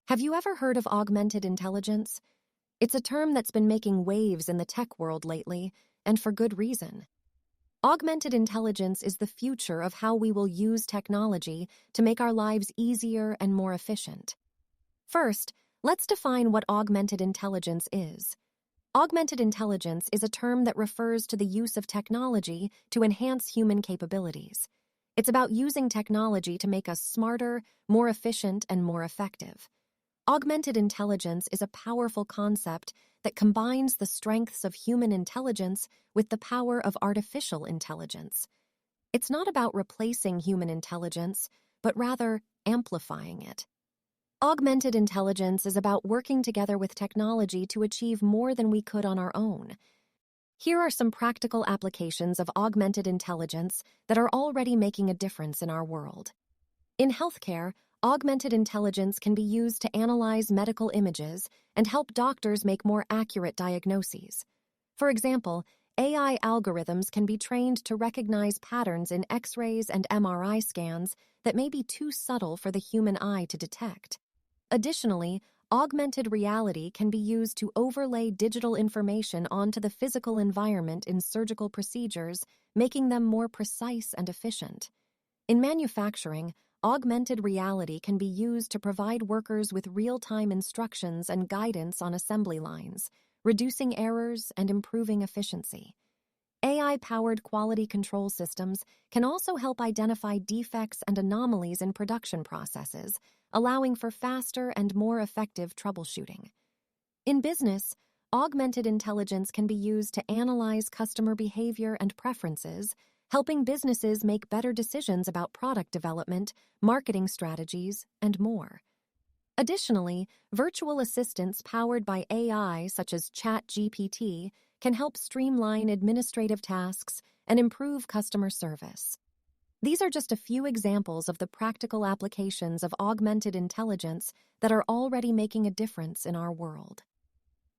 Have you ever heard of augmented intelligence? It's a term that's been making waves in the tech world lately, and for good reason. Augmented intelligence is the future of how we will use technology to make our lives easier and more efficient. First, let's define what augmented intelligence is. Augmented intelligence is a term that refers to the use of technology to enhance human capabilities. It's about using technology to make us smarter, more efficient, and more effective. Augmented intelligence is a powerful concept that combines the strengths of human intelligence with the power of artificial intelligence. It's not about replacing human intelligence, but rather amplifying it. Augmented intelligence is about working together with technology to achieve more than we could on our own. Here are some practical applications of augmented intelligence that are already making a difference in our world. In healthcare, augmented intelligence can be used to analyze medical images and help doctors make more accurate diagnoses. For example, AI algorithms can be trained to recognize patterns in X-rays and MRI scans that may be too subtle for the human eye to detect. Additionally, augmented reality can be used to overlay digital information onto the physical environment in surgical procedures, making them more precise and efficient. In manufacturing, augmented reality can be used to provide workers with real-time instructions and guidance on assembly lines, reducing errors and improving efficiency. AI-powered quality control systems can also help identify defects and anomalies in production processes, allowing for faster and more effective troubleshooting. In business, augmented intelligence can be used to analyze customer behavior and preferences, helping businesses make better decisions about product development, marketing strategies, and more. Additionally, virtual assistants powered by AI, such as ChatGPT, can help streamline administrative tasks and improve customer service. These are just a few examples of the practical applications of augmented intelligence that are already making a difference in our world.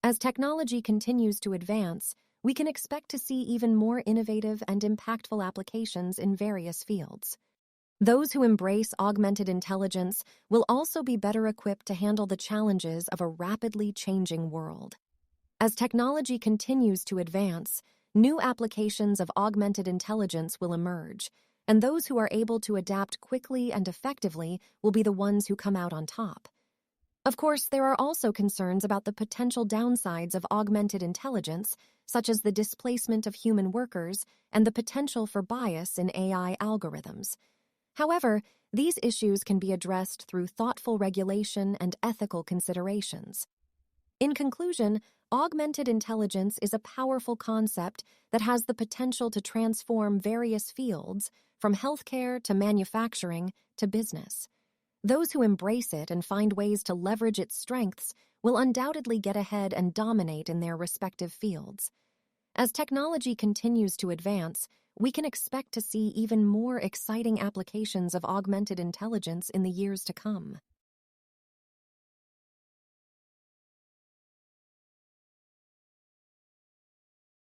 As technology continues to advance, we can expect to see even more innovative and impactful applications in various fields. Those who embrace augmented intelligence will also be better equipped to handle the challenges of a rapidly changing world. As technology continues to advance, new applications of augmented intelligence will emerge, and those who are able to adapt quickly and effectively will be the ones who come out on top. Of course, there are also concerns about the potential downsides of augmented intelligence, such as the displacement of human workers and the potential for bias in AI algorithms. However, these issues can be addressed through thoughtful regulation and ethical considerations. In conclusion, augmented intelligence is a powerful concept that has the potential to transform various fields, from healthcare to manufacturing to business. Those who embrace it and find ways to leverage its strengths will undoubtedly get ahead and dominate in their respective fields. As technology continues to advance, we can expect to see even more exciting applications of augmented intelligence in the years to come.